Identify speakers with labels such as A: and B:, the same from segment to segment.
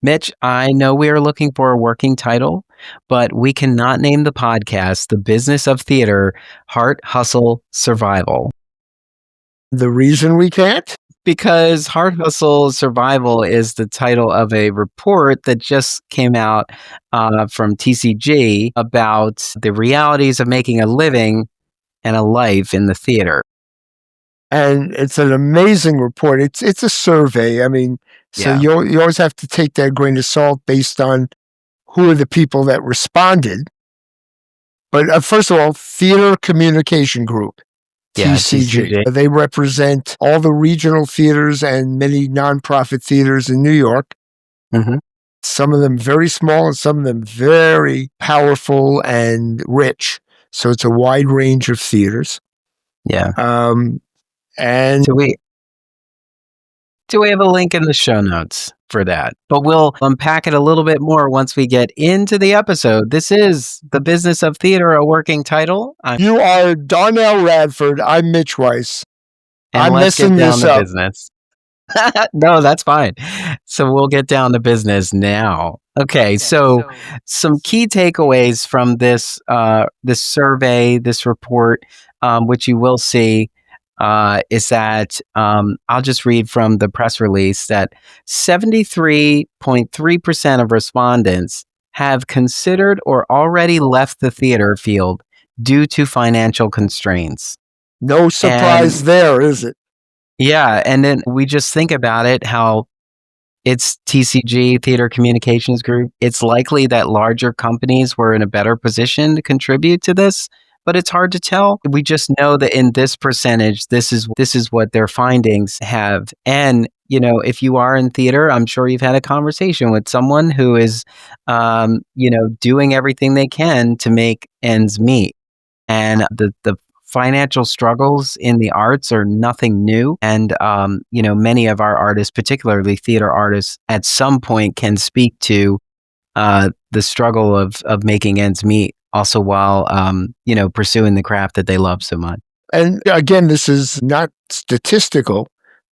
A: Mitch, I know we are looking for a working title, but we cannot name the podcast The Business of Theater, Heart, Hustle, Survival.
B: The reason we can't?
A: Because Heart, Hustle, Survival is the title of a report that just came out from TCG about the realities of making a living and a life in the theater.
B: And it's an amazing report. It's a survey. I mean, so you always have to take that grain of salt based on who are the people that responded. But first of all, Theater Communication Group, TCG. They represent all the regional theaters and many nonprofit theaters in New York.
A: Mm-hmm. Some
B: of them very small and some of them very powerful and rich. So it's a wide range of theaters.
A: Yeah.
B: And
A: do we have a link in the show notes for that? But we'll unpack it a little bit more once we get into the episode. This is The Business of Theater, a working title.
B: You are Darnell Radford. I'm Mitch Weiss.
A: And
B: I'm
A: let's
B: messing
A: get down
B: this
A: to
B: up.
A: business. No, that's fine. So we'll get down to business now. Okay, so some key takeaways from this survey, this report, which you will see, is that I'll just read from the press release that 73.3% of respondents have considered or already left the theater field due to financial constraints.
B: No surprise there, is it?
A: Yeah, and then we just think about it, how it's TCG, Theater Communications Group. It's likely that larger companies were in a better position to contribute to this, but it's hard to tell. We just know that in this percentage, this is what their findings have. And, you know, if you are in theater, I'm sure you've had a conversation with someone who is, doing everything they can to make ends meet. And the financial struggles in the arts are nothing new. And, many of our artists, particularly theater artists, at some point can speak to the struggle of making ends meet, also while, pursuing the craft that they love so much.
B: And again, this is not statistical,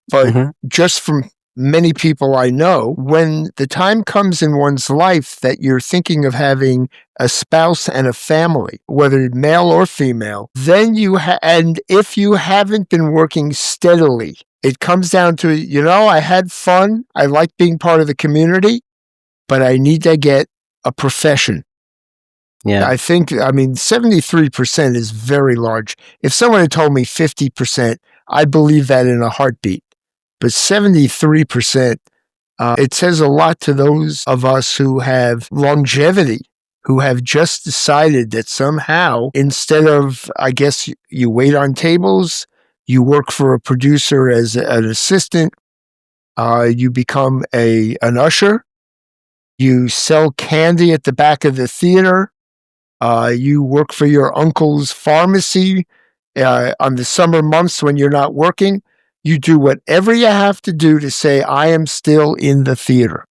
B: but just from many people I know, when the time comes in one's life that you're thinking of having a spouse and a family, whether male or female, then and if you haven't been working steadily, it comes down to, I had fun. I like being part of the community, but I need to get a profession.
A: Yeah.
B: I think, 73% is very large. If someone had told me 50%, I'd believe that in a heartbeat. But 73%, it says a lot to those of us who have longevity, who have just decided that somehow, instead of, I guess, you wait on tables, you work for a producer as an assistant, you become an usher, you sell candy at the back of the theater, you work for your uncle's pharmacy on the summer months when you're not working. You do whatever you have to do to say, I am still in the theater.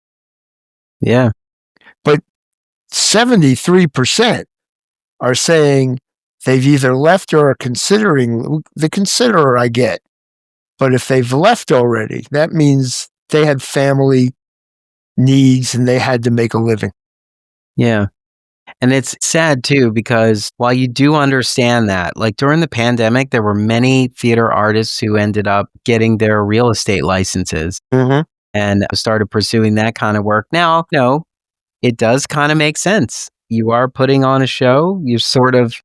A: Yeah.
B: But 73% are saying they've either left or are considering. The considerer I get. But if they've left already, that means they had family needs and they had to make a living.
A: Yeah. And it's sad too, because while you do understand that, like during the pandemic, there were many theater artists who ended up getting their real estate licenses and started pursuing that kind of work. Now, it does kind of make sense. You are putting on a show, you're sort of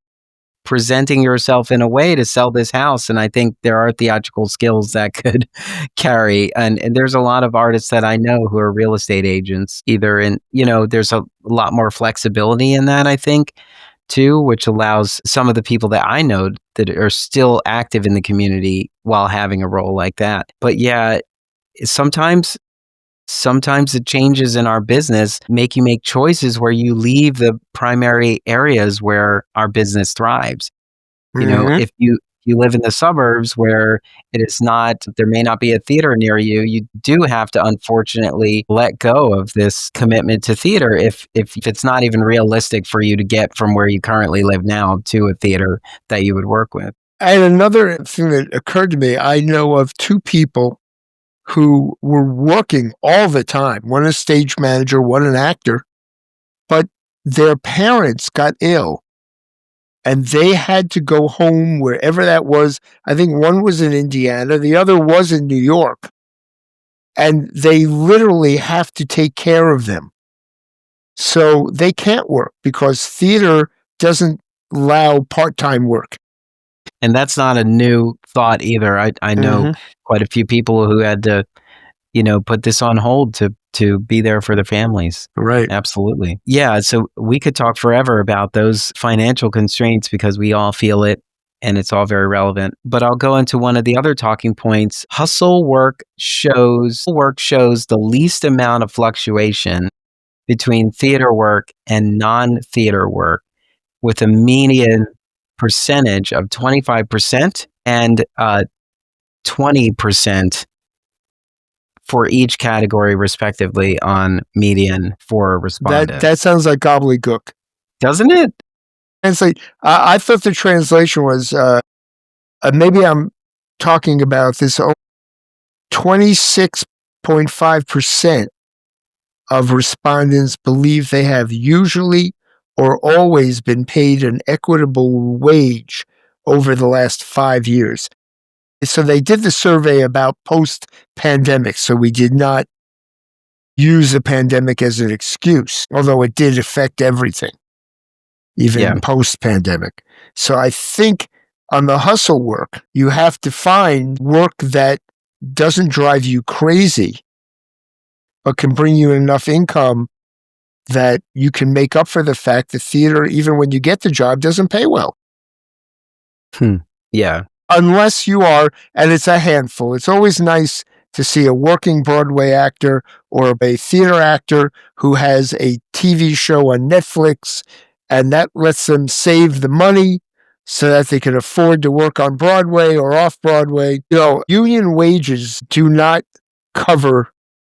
A: presenting yourself in a way to sell this house. And I think there are theatrical skills that could carry. And there's a lot of artists that I know who are real estate agents, either in, there's a lot more flexibility in that, I think, too, which allows some of the people that I know that are still active in the community while having a role like that. But yeah, sometimes the changes in our business make you make choices where you leave the primary areas where our business thrives. If you live in the suburbs where it is not, there may not be a theater near you, you do have to unfortunately let go of this commitment to theater if it's not even realistic for you to get from where you currently live now to a theater that you would work with.
B: And another thing that occurred to me, I know of two people who were working all the time, one a stage manager, one an actor, but their parents got ill and they had to go home wherever that was. I think one was in Indiana, the other was in New York. And they literally have to take care of them. So they can't work because theater doesn't allow part-time work.
A: And that's not a new thought either. I know quite a few people who had to, put this on hold to be there for their families.
B: Right.
A: Absolutely. Yeah. So we could talk forever about those financial constraints because we all feel it and it's all very relevant. But I'll go into one of the other talking points. Hustle work shows the least amount of fluctuation between theater work and non-theater work, with a median percentage of 25% and 20% for each category, respectively, on median for respondents.
B: That sounds like gobbledygook,
A: doesn't it?
B: Translate. I thought the translation was maybe I'm talking about this. 26.5% of respondents believe they have usually or always been paid an equitable wage over the last 5 years. So they did the survey about post-pandemic, so we did not use the pandemic as an excuse, although it did affect everything, even post-pandemic. So I think on the hustle work, you have to find work that doesn't drive you crazy, but can bring you enough income that you can make up for the fact that theater, even when you get the job, doesn't pay well.
A: Yeah.
B: Unless you are, and it's a handful. It's always nice to see a working Broadway actor or a theater actor who has a TV show on Netflix, and that lets them save the money so that they can afford to work on Broadway or off Broadway. Union wages do not cover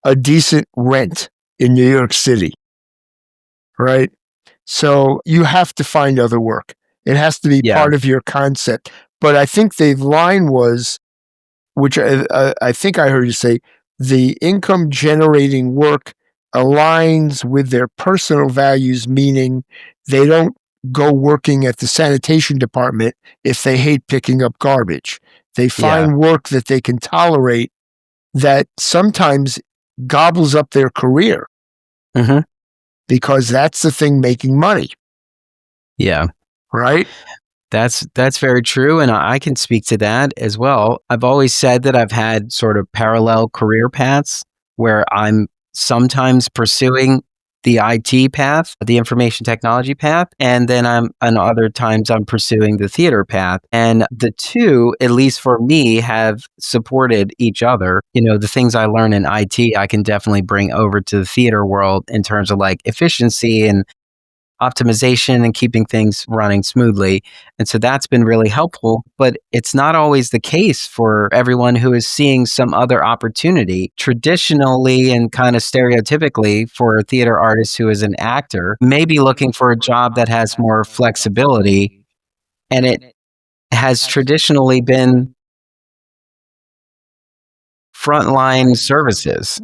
B: a decent rent in New York City, right? So you have to find other work. It has to be part of your concept. But I think the line was, which I think I heard you say, the income generating work aligns with their personal values, meaning they don't go working at the sanitation department if they hate picking up garbage. They find work that they can tolerate that sometimes gobbles up their career because that's the thing making money.
A: Yeah.
B: Right?
A: That's very true, and I can speak to that as well. I've always said that I've had sort of parallel career paths where I'm sometimes pursuing the IT path, the information technology path, and then other times I'm pursuing the theater path. And the two, at least for me, have supported each other. The things I learn in IT, I can definitely bring over to the theater world in terms of like efficiency and optimization and keeping things running smoothly. And so that's been really helpful, but it's not always the case for everyone who is seeing some other opportunity. Traditionally and kind of stereotypically, for a theater artist who is an actor, may be looking for a job that has more flexibility. And it has traditionally been frontline services,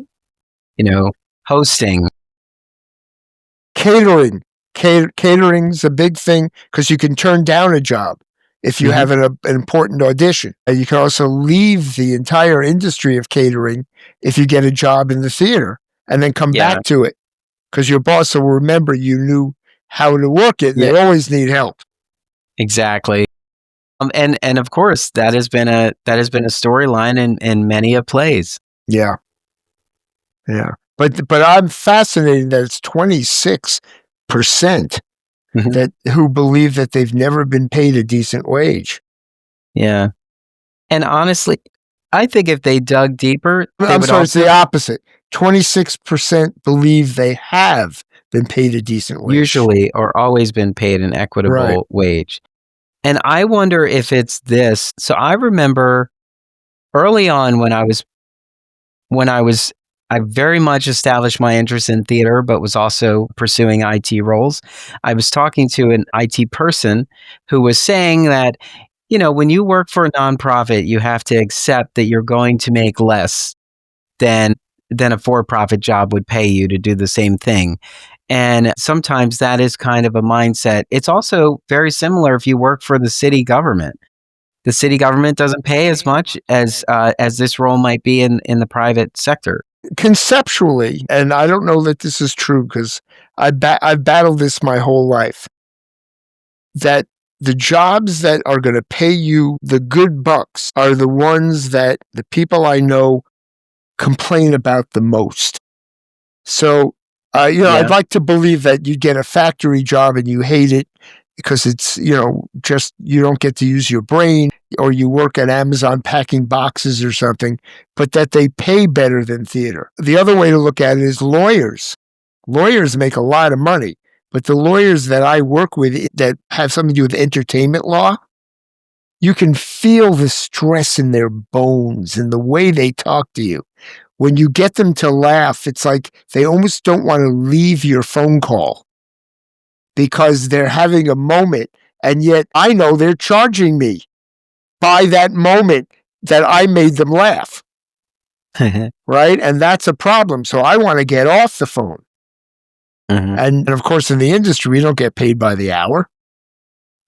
A: hosting.
B: Catering's a big thing because you can turn down a job if you have an important audition. And you can also leave the entire industry of catering if you get a job in the theater and then come back to it because your boss will remember you knew how to work it. They always need help. Exactly.
A: And of course that has been a storyline in many of plays.
B: Yeah. But I'm fascinated that it's 26% that who believe that they've never been paid a decent wage.
A: Yeah. And honestly, I think if they dug deeper,
B: it's the opposite. 26% believe they have been paid a decent wage.
A: Usually or always been paid an equitable wage. And I wonder if it's this. So I remember early on when I very much established my interest in theater, but was also pursuing IT roles. I was talking to an IT person who was saying that, when you work for a nonprofit, you have to accept that you're going to make less than a for-profit job would pay you to do the same thing. And sometimes that is kind of a mindset. It's also very similar if you work for the city government. The city government doesn't pay as much as this role might be in the private sector.
B: Conceptually, and I don't know that this is true because I've battled this my whole life, that the jobs that are going to pay you the good bucks are the ones that the people I know complain about the most. So, I'd
A: Yeah.
B: like to believe that you get a factory job and you hate it because it's, just you don't get to use your brain, or you work at Amazon packing boxes or something, but that they pay better than theater. The other way to look at it is lawyers. Lawyers make a lot of money, but the lawyers that I work with that have something to do with entertainment law, you can feel the stress in their bones and the way they talk to you. When you get them to laugh, it's like they almost don't want to leave your phone call because they're having a moment. And yet I know they're charging me by that moment that I made them laugh. Right? And that's a problem. So I want to get off the phone.
A: Mhm.
B: And of course, in the industry, we don't get paid by the hour.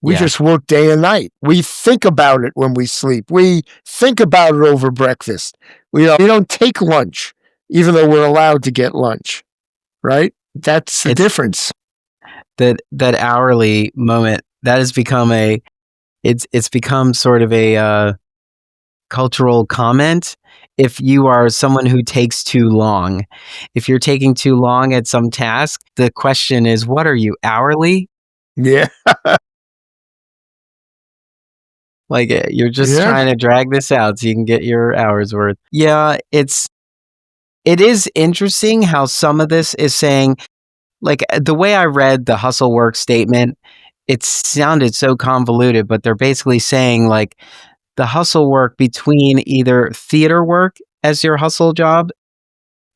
B: We
A: Yeah.
B: just work day and night. We think about it when we sleep. We think about it over breakfast. We don't take lunch, even though we're allowed to get lunch, right? That's the
A: It's
B: difference.
A: that hourly moment that has become it's become sort of a cultural comment. If you are someone who takes too long, if you're taking too long at some task, the question is, what are you, hourly?
B: Yeah.
A: Like, you're just
B: Yeah.
A: trying to drag this out so you can get your hours worth. Yeah, it is interesting how some of this is saying, like, the way I read the hustle work statement, it sounded so convoluted, but they're basically saying, like, the hustle work between either theater work as your hustle job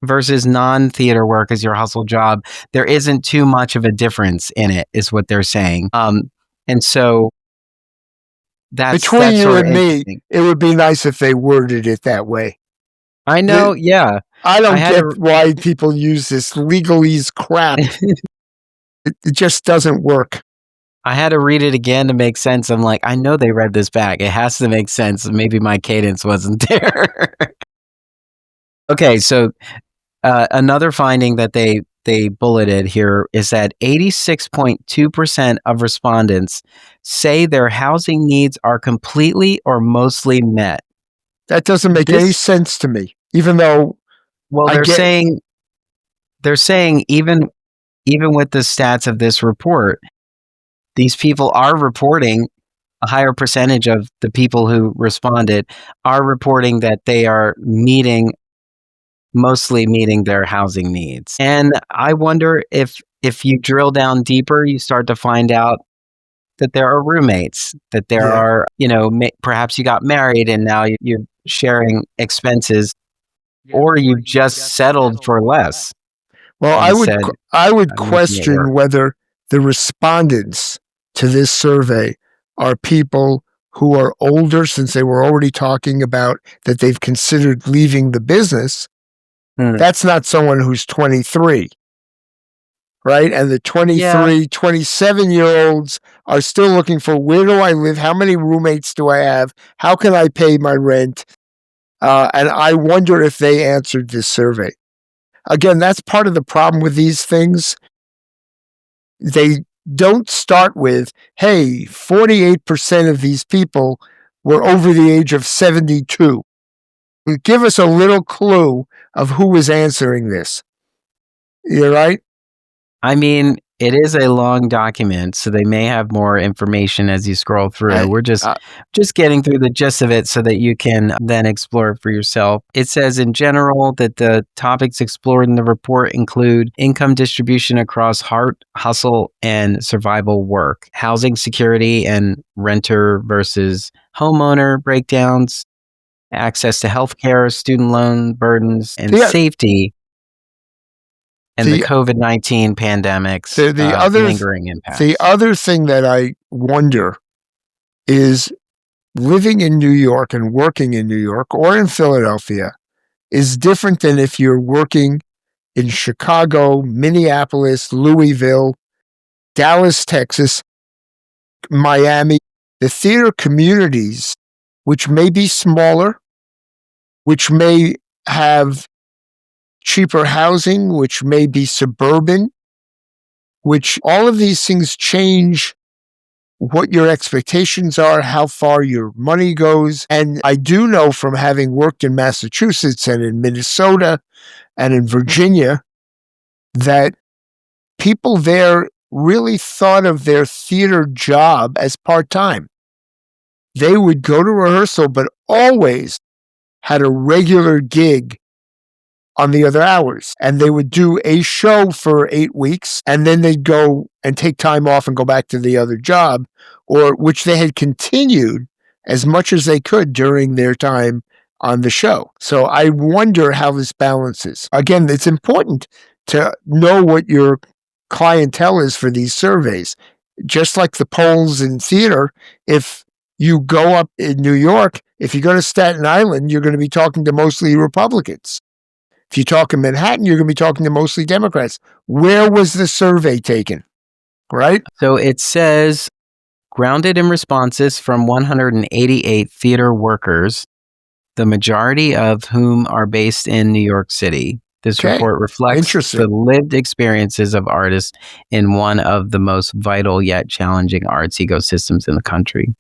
A: versus non-theater work as your hustle job, there isn't too much of a difference in it, is what they're saying. And so
B: Between
A: that's
B: you
A: sort of
B: and me,
A: interesting.
B: it would be nice if they worded it that way.
A: I know,
B: The-
A: yeah.
B: I
A: I
B: don't
A: had
B: get why people use this legalese crap. It just doesn't work.
A: I had to read it again to make sense. I'm like, I know they read this back. It has to make sense. Maybe my cadence wasn't there. Okay, so another finding that they bulleted here is that 86.2% of respondents say their housing needs are completely or mostly met.
B: That doesn't make any
A: This,
B: sense to me, even though
A: well,
B: I get,
A: they're saying even with the stats of this report, these people are reporting, a higher percentage of the people who responded are reporting that they are mostly meeting their housing needs. And I wonder if you drill down deeper, you start to find out that there are roommates, that there
B: yeah.
A: are, perhaps you got married and now you're sharing expenses, or you just settled for less
B: Well,
A: and said,
B: I would
A: I'm making it work.
B: question whether the respondents to this survey are people who are older, since they were already talking about that they've considered leaving the business.
A: Hmm.
B: That's not someone who's 23, right? And the
A: Yeah,
B: 23, 27-year-olds are still looking for, where do I live? How many roommates do I have? How can I pay my rent? And I wonder if they answered this survey. Again, that's part of the problem with these things. They don't start with, hey, 48% of these people were over the age of 72. Give us a little clue of who was answering this. You're right?
A: I mean, It is a long document, so they may have more information as you scroll through.
B: I,
A: We're
B: uh,
A: just getting through the gist of it so that you can then explore it for yourself. It says in general that the topics explored in the report include income distribution across heart, hustle, and survival work, housing security and renter versus homeowner breakdowns, access to healthcare, student loan burdens, and
B: the
A: safety, and the
B: the
A: COVID-19 pandemic's
B: the other
A: lingering
B: the
A: impacts.
B: other thing that I wonder is living in New York and working in New York or in Philadelphia is different than if you're working in Chicago, Minneapolis, Louisville, Dallas, Texas, Miami. The theater communities, which may be smaller, which may have cheaper housing, which may be suburban, which all of these things change what your expectations are, how far your money goes. And I do know from having worked in Massachusetts and in Minnesota and in Virginia that people there really thought of their theater job as part-time. They would go to rehearsal, but always had a regular gig on the other hours. And they would do a show for 8 weeks, and then they'd go and take time off and go back to the other job, or which they had continued as much as they could during their time on the show. So I wonder how this balances. Again, it's important to know what your clientele is for these surveys. Just like the polls in theater, if you go up in New York, if you go to Staten Island, you're going to be talking to mostly Republicans. If you talk in Manhattan, you're going to be talking to mostly Democrats. Where was the survey taken? Right?
A: So it says, grounded in responses from 188 theater workers, the majority of whom are based in New York City. This
B: Okay.
A: report reflects
B: Interesting.
A: the lived experiences of artists in one of the most vital yet challenging arts ecosystems in the country.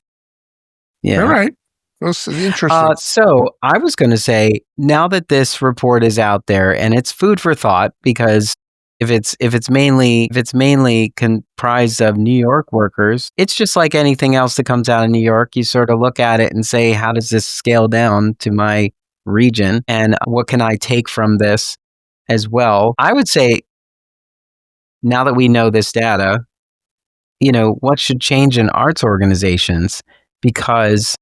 A: Yeah.
B: All right. That's interesting.
A: So I was going to say, now that this report is out there and it's food for thought, because if it's mainly comprised of New York workers, it's just like anything else that comes out of New York. You sort of look at it and say, how does this scale down to my region, and what can I take from this as well? I would say, now that we know this data, what should change in arts organizations, because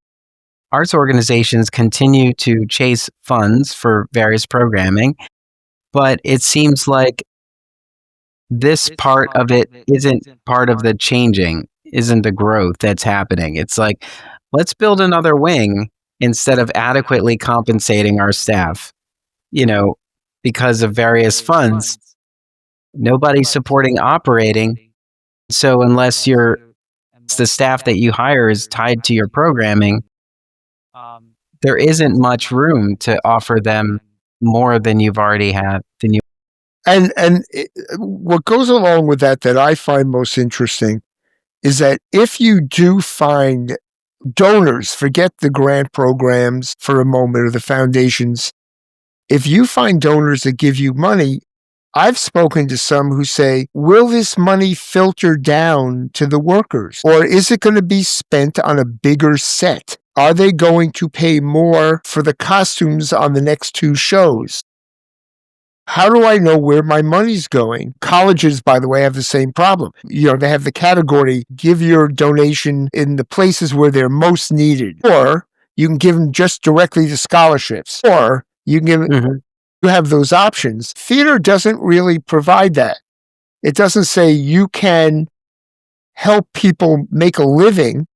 A: arts organizations continue to chase funds for various programming, but it seems like this part of it isn't part of the changing, isn't the growth that's happening. It's like, let's build another wing instead of adequately compensating our staff, because of various funds. Nobody's supporting operating. So unless the staff that you hire is tied to your programming, there isn't much room to offer them more than you've already had.
B: And what goes along with that I find most interesting is that if you do find donors, forget the grant programs for a moment or the foundations, if you find donors that give you money, I've spoken to some who say, will this money filter down to the workers? Or is it going to be spent on a bigger set? Are they going to pay more for the costumes on the next 2 shows? How do I know where my money's going? Colleges, by the way, have the same problem. They have the category, give your donation in the places where they're most needed. Or you can give them just directly to scholarships. Or you can give you have those options. Theater doesn't really provide that. It doesn't say you can help people make a living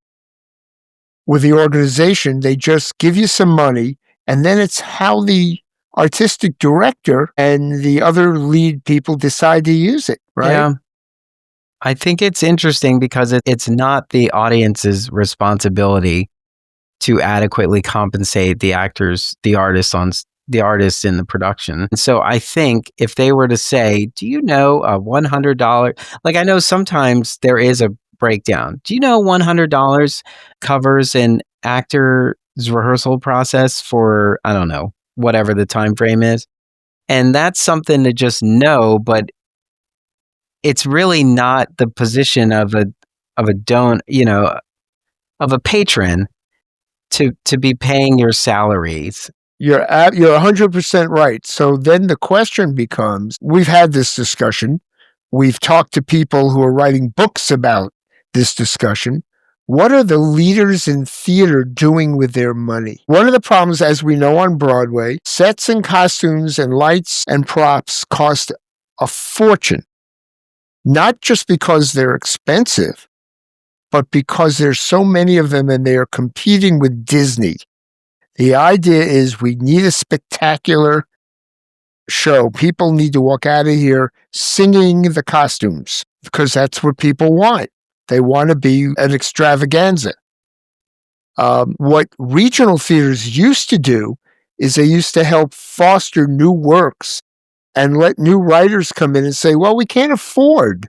B: with the organization. They just give you some money, and then it's how the artistic director and the other lead people decide to use it, right?
A: Yeah. I think it's interesting because it's not the audience's responsibility to adequately compensate the actors, the artists in the production. And so I think if they were to say, do you know a $100, like I know sometimes there is a breakdown. Do you know $100 covers an actor's rehearsal process for, I don't know, whatever the time frame is? And that's something to just know, but it's really not the position of a don't, of a patron to be paying your salaries.
B: You're 100% right. So then the question becomes, we've had this discussion. We've talked to people who are writing books about this discussion. What are the leaders in theater doing with their money? One of the problems, as we know on Broadway, sets and costumes and lights and props cost a fortune, not just because they're expensive, but because there's so many of them and they are competing with Disney. The idea is we need a spectacular show. People need to walk out of here singing the costumes because that's what people want. They want to be an extravaganza. What regional theaters used to do is they used to help foster new works and let new writers come in and say, well, we can't afford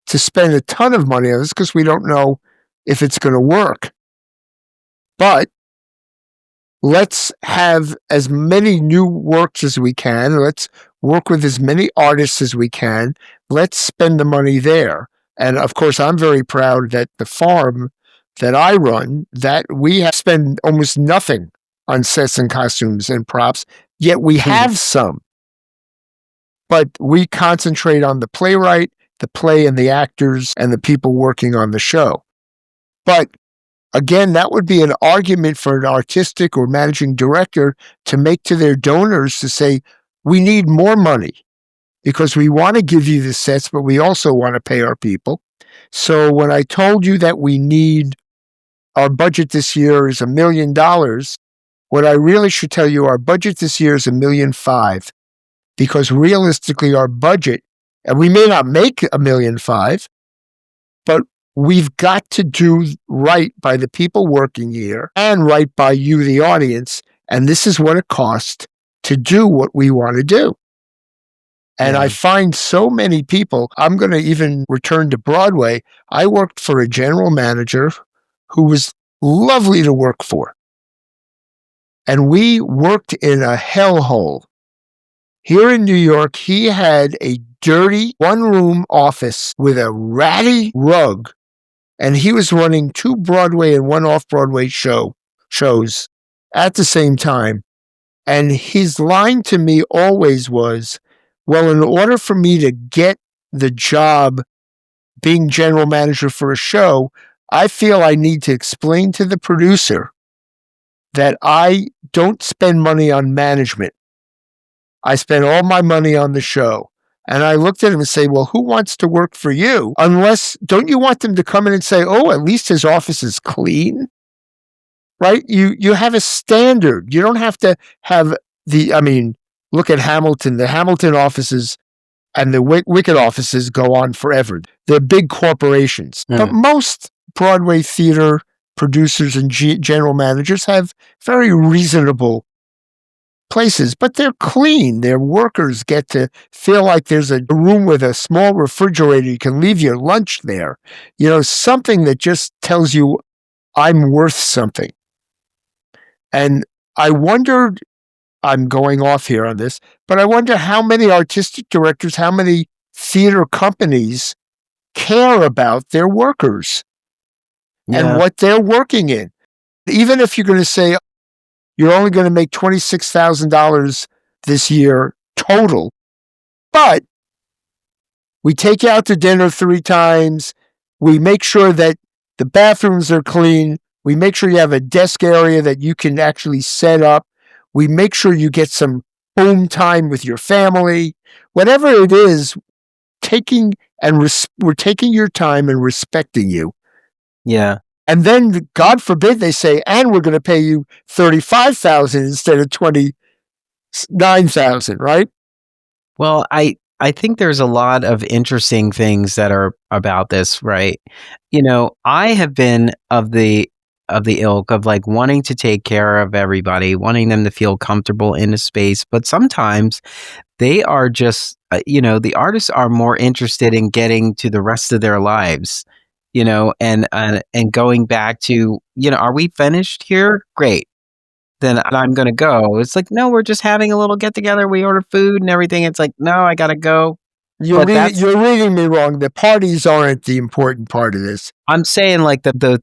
B: to spend a ton of money on this because we don't know if it's going to work. But let's have as many new works as we can. Let's work with as many artists as we can. Let's spend the money there. And of course, I'm very proud that the farm that I run, that we spend almost nothing on sets and costumes and props, yet we have some. But we concentrate on the playwright, the play, and the actors, and the people working on the show. But again, that would be an argument for an artistic or managing director to make to their donors to say, we need more money because we want to give you the sets, but we also want to pay our people. So when I told you that we need, our budget this year is $1 million, what I really should tell you, our budget this year is $1.5 million, because realistically our budget, and we may not make $1.5 million, but we've got to do right by the people working here and right by you, the audience. And this is what it costs to do what we want to do. And I find so many people, I'm going to even return to Broadway. I worked for a general manager who was lovely to work for. And we worked in a hellhole. Here in New York, he had a dirty one-room office with a ratty rug. And he was running 2 Broadway and 1 off-Broadway shows at the same time. And his line to me always was, well, in order for me to get the job being general manager for a show, I feel I need to explain to the producer that I don't spend money on management. I spend all my money on the show. And I looked at him and say, well, who wants to work for you? Don't you want them to come in and say, oh, at least his office is clean? Right? You have a standard. You don't have to have look at Hamilton. The Hamilton offices and the Wicked offices go on forever. They're big corporations. But most Broadway theater producers and general managers have very reasonable places, but they're clean. Their workers get to feel like there's a room with a small refrigerator. You can leave your lunch there. Something that just tells you I'm worth something. And I wondered, I'm going off here on this, but I wonder how many artistic directors, how many theater companies care about their workers and what they're working in. Even if you're going to say, you're only going to make $26,000 this year total, but we take you out to dinner 3 times. We make sure that the bathrooms are clean. We make sure you have a desk area that you can actually set up. We make sure you get some home time with your family. Whatever it is, we're taking your time and respecting you.
A: Yeah.
B: And then, God forbid, they say, and we're going to pay you $35,000 instead of $29,000, right?
A: Well, I think there's a lot of interesting things that are about this, right? I have been of the ilk of like wanting to take care of everybody, wanting them to feel comfortable in a space, but sometimes they are just, the artists are more interested in getting to the rest of their lives. And going back to, are we finished here? Great. Then I'm going to go. It's like, no, we're just having a little get together. We order food and everything. It's like, no, I got to go. But that's
B: You're reading me wrong. The parties aren't the important part of this.
A: I'm saying like the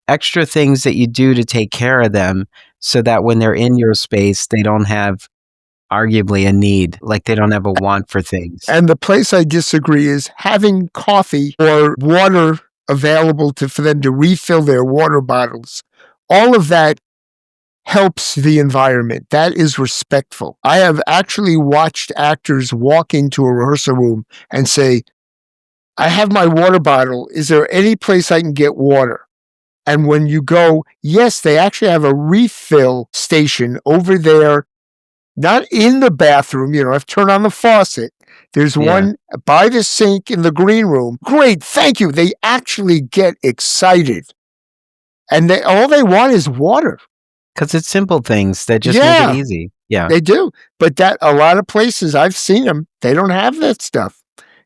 A: extra things that you do to take care of them so that when they're in your space, they don't have arguably a need, like they don't have a want for things.
B: And the place I disagree is having coffee or water available for them to refill their water bottles. All of that helps the environment. That is respectful. I have actually watched actors walk into a rehearsal room and say, I have my water bottle. Is there any place I can get water? And when you go, yes, they actually have a refill station over there, not in the bathroom. You know, I've turned on the faucet. There's one by the sink in the green room. Great, thank you. They actually get excited. And all they want is water.
A: Because it's simple things that just make it easy. Yeah.
B: They do. But that a lot of places I've seen them, they don't have that stuff.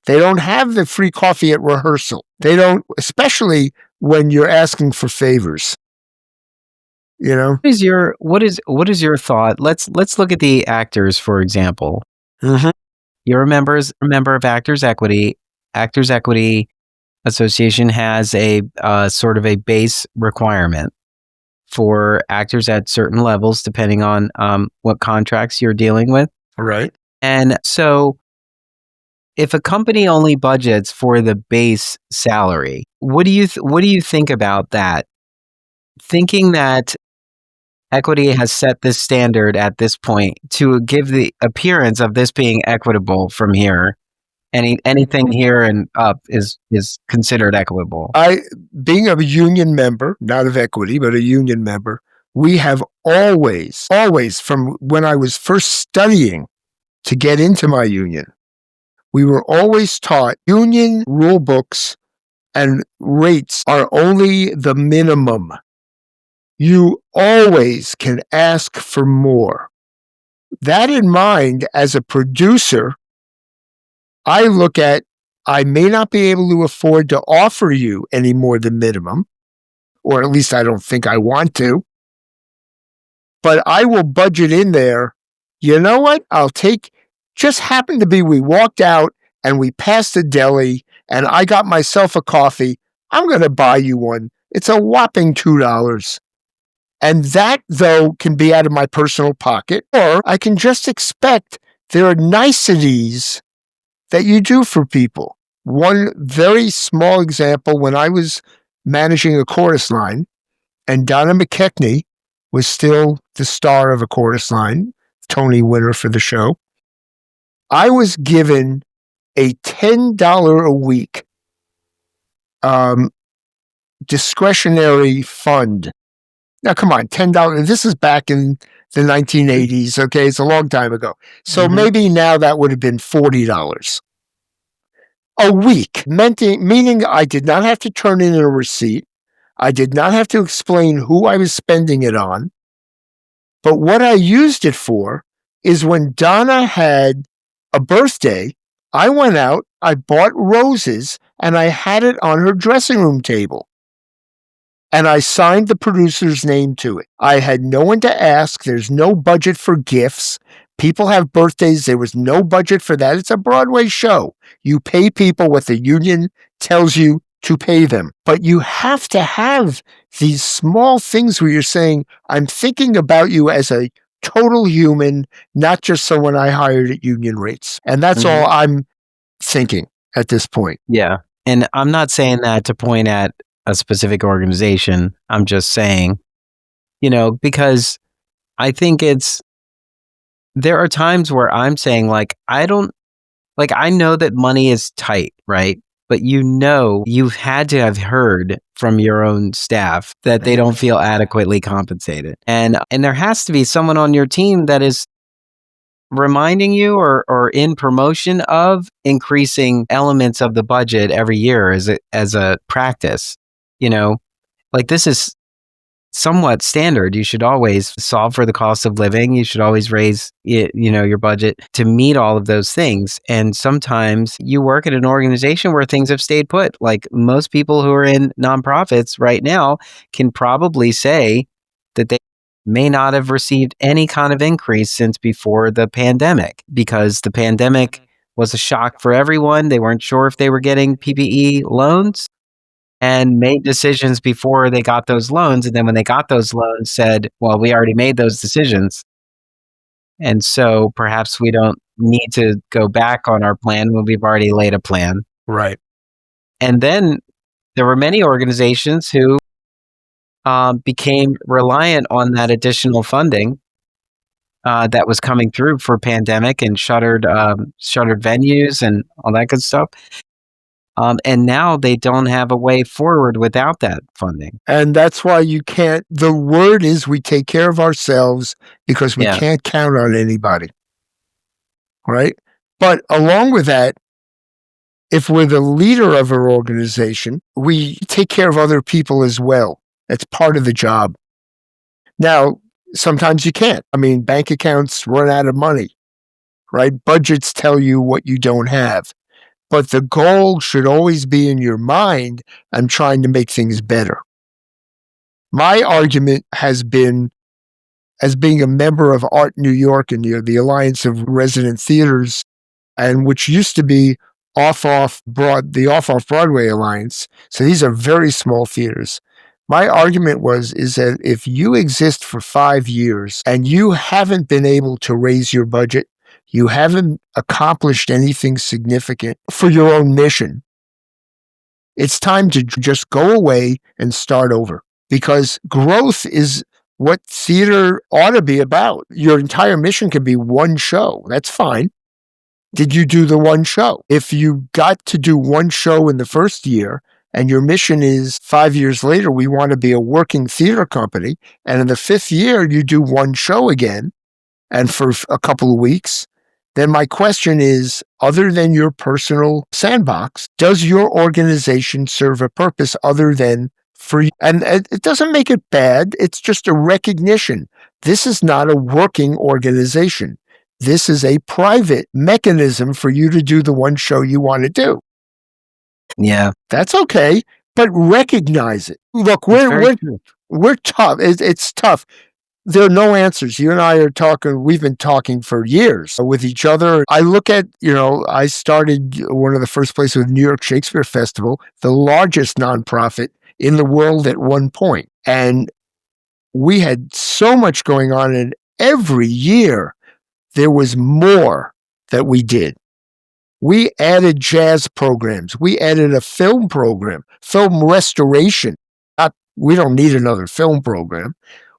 B: They don't have the free coffee at rehearsal. They don't, especially when you're asking for favors. You know?
A: What is your thought? Let's look at the actors, for example.
B: Mm-hmm.
A: You're a member of Actors Equity. Actors Equity Association has a sort of a base requirement for actors at certain levels, depending on what contracts you're dealing with.
B: Right.
A: And so if a company only budgets for the base salary, what do you think about that? Thinking that equity has set this standard at this point to give the appearance of this being equitable from here. Anything here and up is considered equitable.
B: Being a union member, not of equity, but a union member, we have always, from when I was first studying to get into my union, we were always taught union rule books and rates are only the minimum. You always can ask for more. That in mind, as a producer, I look at, I may not be able to afford to offer you any more than minimum, or at least I don't think I want to, but I will budget in there. You know what? Just happened to be, we walked out and we passed a deli and I got myself a coffee. I'm going to buy you one. It's a whopping $2. And that, though, can be out of my personal pocket, or I can just expect there are niceties that you do for people. One very small example, when I was managing a chorus line, and Donna McKechnie was still the star of a chorus line, Tony winner for the show, I was given a $10 a week discretionary fund. Now, come on, $10. This is back in the 1980s, okay? It's a long time ago. So maybe now that would have been $40 a week, meaning I did not have to turn in a receipt. I did not have to explain who I was spending it on. But what I used it for is when Donna had a birthday, I went out, I bought roses, and I had it on her dressing room table. And I signed the producer's name to it. I had no one to ask. There's no budget for gifts. People have birthdays. There was no budget for that. It's a Broadway show. You pay people what the union tells you to pay them. But you have to have these small things where you're saying, I'm thinking about you as a total human, not just someone I hired at union rates. And that's all I'm thinking at this point.
A: Yeah. And I'm not saying that to point at a specific organization. I'm just saying, because I think there are times where I'm saying I know that money is tight, right? But you've had to have heard from your own staff that they don't feel adequately compensated. And there has to be someone on your team that is reminding you or in promotion of increasing elements of the budget every year as a practice. This is somewhat standard. You should always solve for the cost of living. You should always raise your budget to meet all of those things. And sometimes you work at an organization where things have stayed put. Like most people who are in nonprofits right now can probably say that they may not have received any kind of increase since before the pandemic, because the pandemic was a shock for everyone. They weren't sure if they were getting PPE loans and made decisions before they got those loans. And then when they got those loans, said, well, we already made those decisions. And so perhaps we don't need to go back on our plan when we've already laid a plan.
B: Right.
A: And then there were many organizations who became reliant on that additional funding that was coming through for pandemic and shuttered venues and all that good stuff. And now they don't have a way forward without that funding.
B: And that's why you can't, the word is we take care of ourselves because we can't count on anybody. Right? But along with that, if we're the leader of our organization, we take care of other people as well. That's part of the job. Now, sometimes you can't. I mean, bank accounts run out of money, right? Budgets tell you what you don't have. But the goal should always be in your mind, I'm trying to make things better. My argument has been, as being a member of Art New York and the Alliance of Resident Theaters, and which used to be the Off Broadway Alliance. So these are very small theaters. My argument is that if you exist for 5 years and you haven't been able to raise your budget, you haven't accomplished anything significant for your own mission, it's time to just go away and start over. Because growth is what theater ought to be about. Your entire mission can be one show. That's fine. Did you do the one show? If you got to do one show in the first year and your mission is 5 years later, we want to be a working theater company, and in the 5th year, you do one show again and for a couple of weeks, then my question is, other than your personal sandbox, does your organization serve a purpose other than for you? And it doesn't make it bad. It's just a recognition. This is not a working organization. This is a private mechanism for you to do the one show you want to do.
A: Yeah.
B: That's okay, but recognize it. Look, we're tough. It's tough. There are no answers. You and I are talking, we've been talking for years with each other. I look at, I started one of the first places with New York Shakespeare Festival, the largest nonprofit in the world at one point. And we had so much going on, and every year there was more that we did. We added jazz programs. We added a film program, film restoration. We don't need another film program.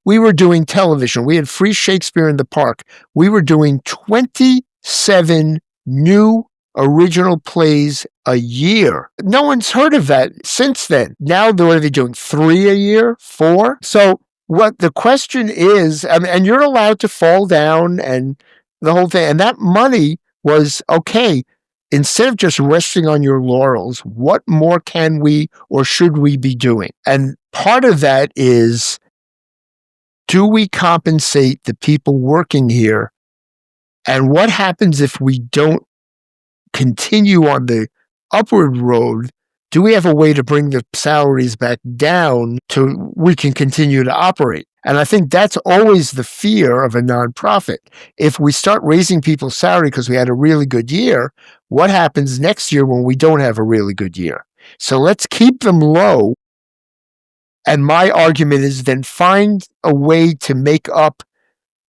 B: We were doing television. We had free Shakespeare in the Park. We were doing 27 new original plays a year. No one's heard of that since then. Now, what are they doing? 3 a year? 4? So what the question is, and you're allowed to fall down and the whole thing. And that money was, okay, instead of just resting on your laurels, what more can we or should we be doing? And part of that is, do we compensate the people working here? And what happens if we don't continue on the upward road? Do we have a way to bring the salaries back down to we can continue to operate? And I think that's always the fear of a nonprofit. If we start raising people's salary because we had a really good year, what happens next year when we don't have a really good year? So let's keep them low. And my argument is then find a way to make up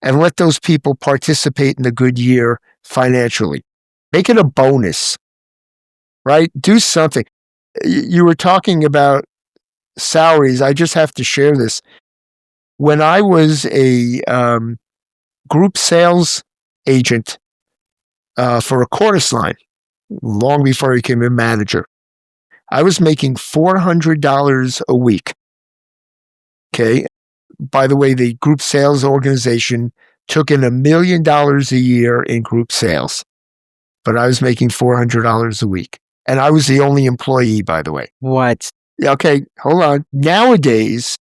B: and let those people participate in the good year financially. Make it a bonus, right? Do something. You were talking about salaries. I just have to share this. When I was a group sales agent for a chorus line, long before I became a manager, I was making $400 a week. Okay. By the way, the group sales organization took in $1 million a year in group sales, but I was making $400 a week. And I was the only employee, by the way.
A: What?
B: Okay, hold on. Nowadays,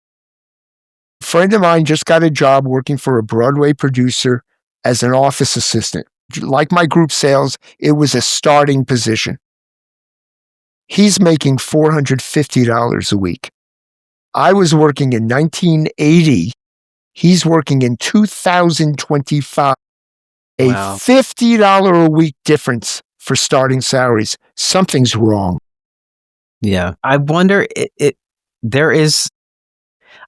B: a friend of mine just got a job working for a Broadway producer as an office assistant. Like my group sales, it was a starting position. He's making $450 a week. I was working in 1980. He's working in 2025. A
A: Wow.
B: $50 a week difference for starting salaries. Something's wrong.
A: Yeah. I wonder there is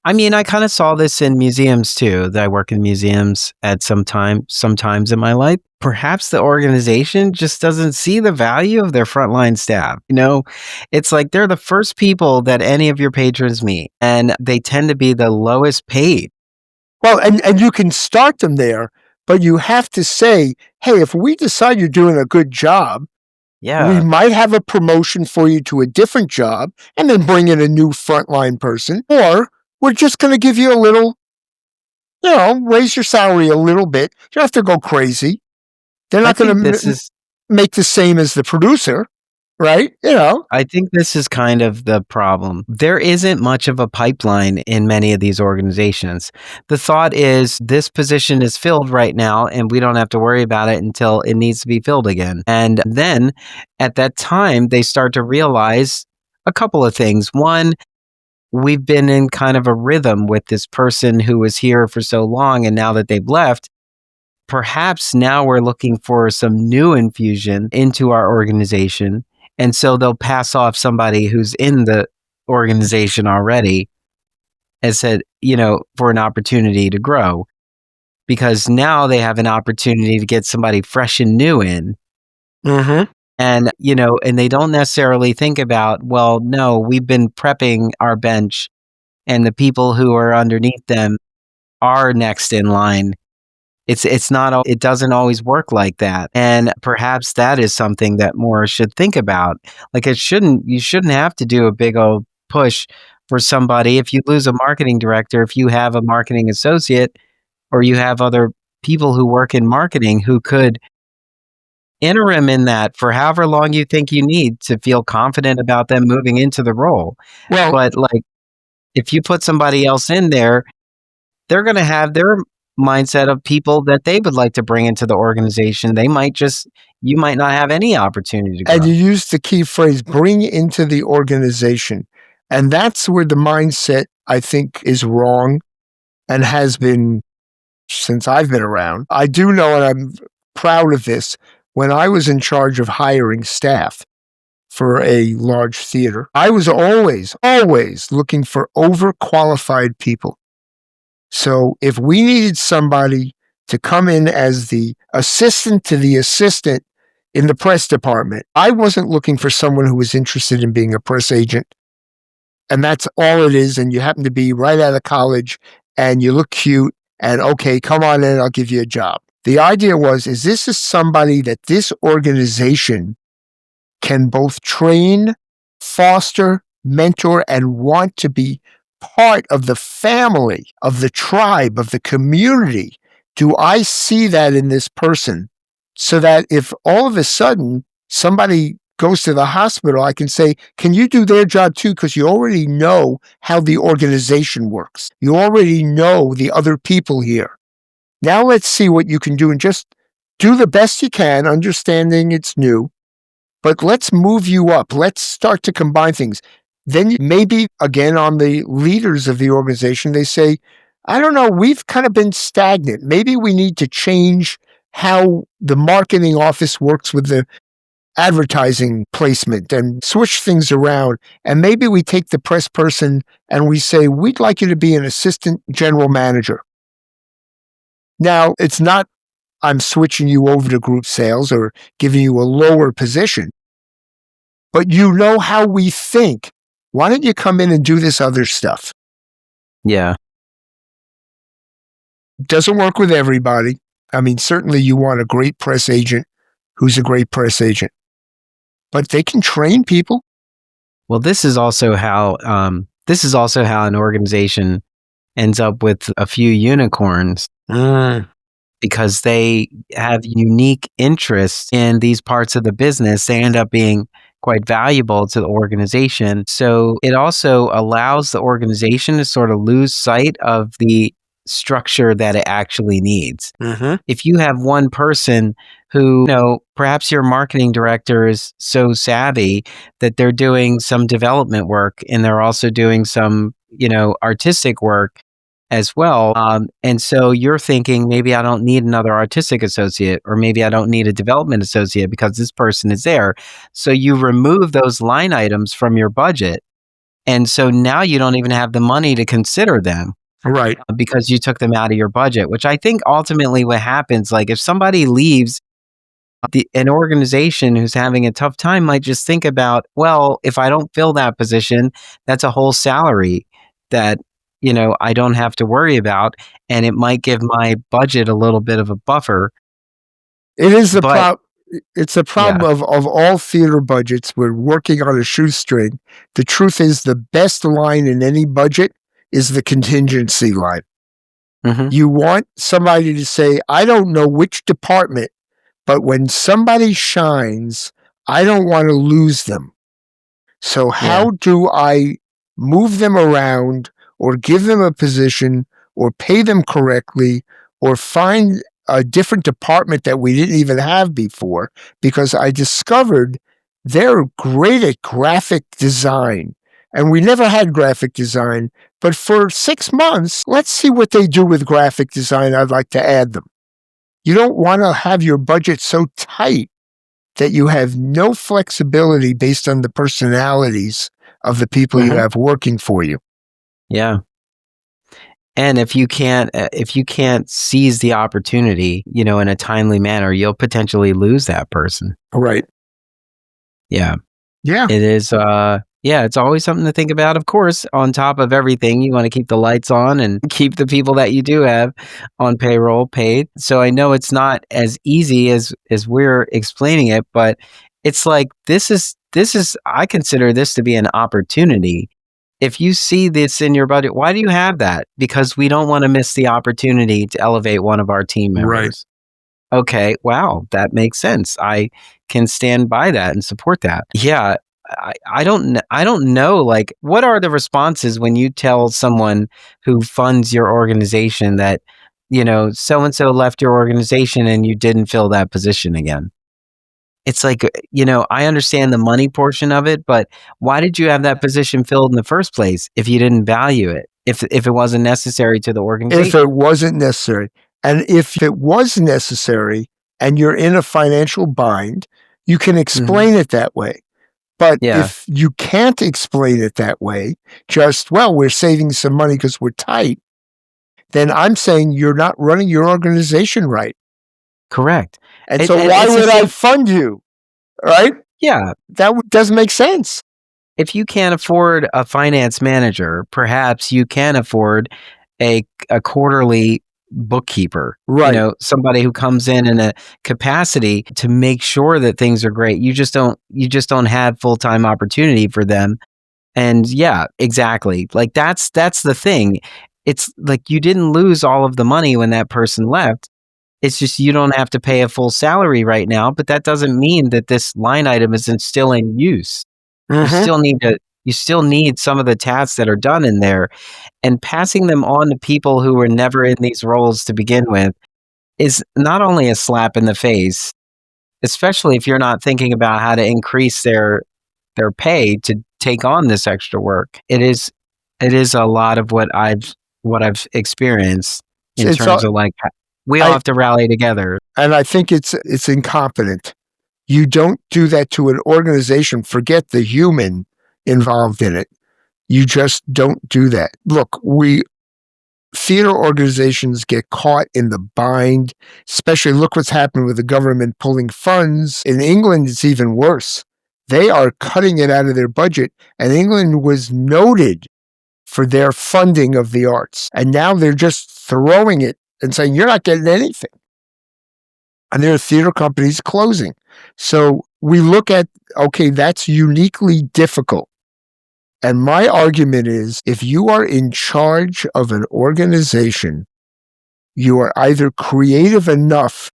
A: I mean, I kind of saw this in museums too. That I work in museums at sometimes in my life. Perhaps the organization just doesn't see the value of their frontline staff. It's like they're the first people that any of your patrons meet, and they tend to be the lowest paid.
B: Well, and you can start them there, but you have to say, hey, if we decide you're doing a good job, we
A: Yeah,
B: might have a promotion for you to a different job and then bring in a new frontline person, or we're just going to give you a little, raise your salary a little bit. You don't have to go crazy. They're
A: I
B: not going
A: think this
B: to
A: is
B: make the same as the producer, right?
A: I think this is kind of the problem. There isn't much of a pipeline in many of these organizations. The thought is this position is filled right now and we don't have to worry about it until it needs to be filled again. And then at that time, they start to realize a couple of things. One, we've been in kind of a rhythm with this person who was here for so long, and now that they've left, perhaps now we're looking for some new infusion into our organization. And so they'll pass off somebody who's in the organization already and said, for an opportunity to grow, because now they have an opportunity to get somebody fresh and new in.
B: Mm-hmm.
A: And they don't necessarily think about, well, no, we've been prepping our bench and the people who are underneath them are next in line. It's not, it doesn't always work like that. And perhaps that is something that more should think about. Like you shouldn't have to do a big old push for somebody. If you lose a marketing director, if you have a marketing associate or you have other people who work in marketing who could interim in that for however long you think you need to feel confident about them moving into the role.
B: Well,
A: But like if you put somebody else in there, they're going to have their mindset of people that they would like to bring into the organization. You might not have any opportunity to
B: and
A: grow.
B: you use the key phrase, bring into the organization. And that's where the mindset, I think, is wrong and has been since I've been around. I do know, and I'm proud of this, when I was in charge of hiring staff for a large theater, I was always looking for overqualified people. So if we needed somebody to come in as the assistant to the assistant in the press department, I wasn't looking for someone who was interested in being a press agent. And that's all it is. And you happen to be right out of college and you look cute and okay, come on in, I'll give you a job. The idea was, is this is somebody that this organization can both train, foster, mentor, and want to be part of the family, of the tribe, of the community? Do I see that in this person? So that if all of a sudden somebody goes to the hospital, I can say, can you do their job too? Because you already know how the organization works. You already know the other people here. Now let's see what you can do and just do the best you can, understanding it's new. But let's move you up. Let's start to combine things. Then maybe, again, on the leaders of the organization, they say, I don't know, we've kind of been stagnant. Maybe we need to change how the marketing office works with the advertising placement and switch things around. And maybe we take the press person and we say, we'd like you to be an assistant general manager. Now, it's not I'm switching you over to group sales or giving you a lower position, but you know how we think. Why don't you come in and do this other stuff?
A: Yeah.
B: Doesn't work with everybody. I mean, certainly you want a great press agent who's a great press agent, but they can train people.
A: Well, this is also how an organization ends up with a few unicorns because they have unique interests in these parts of the business. They end up being quite valuable to the organization. So it also allows the organization to sort of lose sight of the structure that it actually needs. If you have one person who, perhaps your marketing director is so savvy that they're doing some development work and they're also doing some, artistic work as well. And so you're thinking, maybe I don't need another artistic associate, or maybe I don't need a development associate because this person is there. So you remove those line items from your budget. And so now you don't even have the money to consider them
B: Right.
A: because you took them out of your budget, which I think ultimately what happens, like if somebody leaves an organization who's having a tough time might just think about, well, if I don't fill that position, that's a whole salary that, I don't have to worry about. And it might give my budget a little bit of a buffer.
B: It is the
A: But
B: it's a
A: yeah.
B: problem of all theater budgets. We're working on a shoestring. The truth is, the best line in any budget is the contingency line.
A: Hmm.
B: You want somebody to say, I don't know which department, but when somebody shines, I don't want to lose them. So
A: Yeah.
B: how do I move them around, or give them a position, or pay them correctly, or find a different department that we didn't even have before? Because I discovered they're great at graphic design. And we never had graphic design, but for 6 months, let's see what they do with graphic design. I'd like to add them. You don't want to have your budget so tight that you have no flexibility based on the personalities of the people you
A: Hmm.
B: have working for you.
A: Yeah. And if you can't seize the opportunity, in a timely manner, you'll potentially lose that person.
B: Right.
A: Yeah.
B: Yeah.
A: It is, yeah, it's always something to think about. Of course, on top of everything, you want to keep the lights on and keep the people that you do have on payroll paid. So I know it's not as easy as we're explaining it, but it's like this is I consider this to be an opportunity. If you see this in your budget, why do you have that? Because we don't want to miss the opportunity to elevate one of our team
B: Right.
A: members. Okay, wow, that makes sense. I can stand by that and support that. Yeah, I don't know, like, what are the responses when you tell someone who funds your organization that, so and so left your organization and you didn't fill that position again? It's like, I understand the money portion of it, but why did you have that position filled in the first place if you didn't value it? If it wasn't necessary to the
B: If
A: organization?
B: it wasn't necessary. And if it was necessary and you're in a financial bind, you can
A: Mhm.
B: explain it that way. But
A: Yeah,
B: if you can't explain it that way, just, well, we're saving some money because we're tight, then I'm saying you're not running your organization right.
A: correct.
B: And
A: And
B: so
A: and
B: why
A: it's the
B: would I
A: same.
B: fund you? Right?
A: Yeah.
B: That doesn't make sense.
A: If you can't afford a finance manager, perhaps you can afford a quarterly bookkeeper,
B: Right.
A: somebody who comes in a capacity to make sure that things are great. You just don't have full-time opportunity for them. And yeah, exactly. Like that's the thing. It's like you didn't lose all of the money when that person left. It's just you don't have to pay a full salary right now, but that doesn't mean that this line item isn't still in use. You
B: Mm-hmm.
A: still need to you still need some of the tasks that are done in there, and passing them on to people who were never in these roles to begin with is not only a slap in the face, especially if you're not thinking about how to increase their pay to take on this extra work. It is a lot of what I've experienced in
B: It's
A: terms of, like, we all
B: I
A: have to rally together.
B: and I think it's incompetent. You don't do that to an organization. Forget the human involved in it. You just don't do that. Look, we theater organizations get caught in the bind, especially look what's happened with the government pulling funds. In England, it's even worse. They are cutting it out of their budget, and England was noted for their funding of the arts. And now they're just throwing it and saying, you're not getting anything. And there are theater companies closing. So we look at, okay, that's uniquely difficult. And my argument is, if you are in charge of an organization, you are either creative enough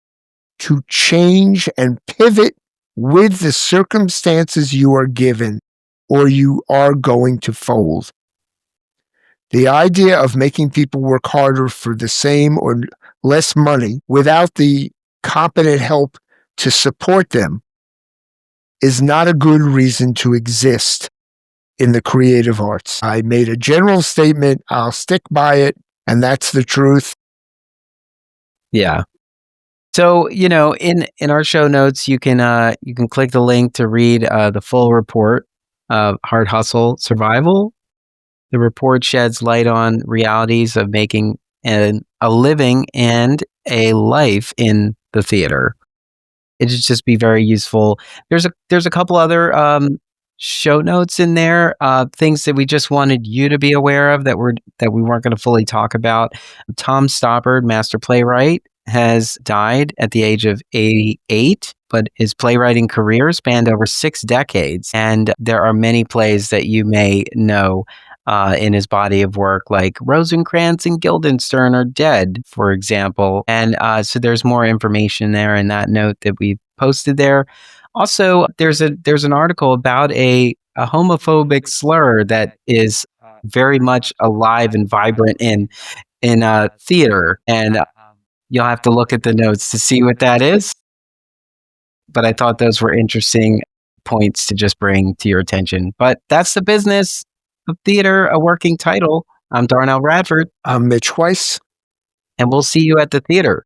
B: to change and pivot with the circumstances you are given, or you are going to fold. The idea of making people work harder for the same or less money without the competent help to support them is not a good reason to exist in the creative arts. I made a general statement. I'll stick by it. and that's the truth.
A: Yeah. So, in our show notes, you can click the link to read the full report of Hard Hustle Survival. The report sheds light on realities of making a living and a life in the theater. It'd just be very useful. There's a couple other show notes in there, things that we just wanted you to be aware of that we weren't going to fully talk about. Tom Stoppard, master playwright, has died at the age of 88, but his playwriting career spanned over 6 decades, and there are many plays that you may know in his body of work, like Rosencrantz and Guildenstern Are Dead, for example. And so there's more information there in that note that we posted there. Also, there's an article about a homophobic slur that is very much alive and vibrant in theater, and you'll have to look at the notes to see what that is. But I thought those were interesting points to just bring to your attention. But that's the business of theater, a working title. I'm Darnell Radford,
B: I'm Mitch Weiss.
A: and we'll see you at the theater.